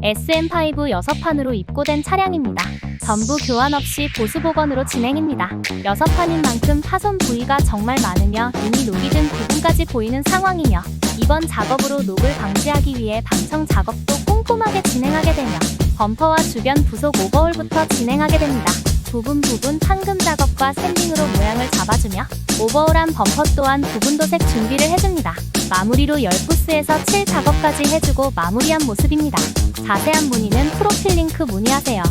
SM5 6판으로 입고된 차량입니다. 전부 교환 없이 보수 복원으로 진행입니다. 6판인 만큼 파손 부위가 정말 많으며 이미 녹이 든 부분까지 보이는 상황이며 이번 작업으로 녹을 방지하기 위해 방청 작업도 꼼꼼하게 진행하게 되며 범퍼와 주변 부속 오버홀부터 진행하게 됩니다. 부분 판금 작업과 샌딩으로 모양을 잡아주며 오버홀한 범퍼 또한 부분 도색 준비를 해줍니다. 마무리로 10부스에서 7 작업까지 해주고 마무리한 모습입니다. 자세한 문의는 프로필 링크 문의하세요.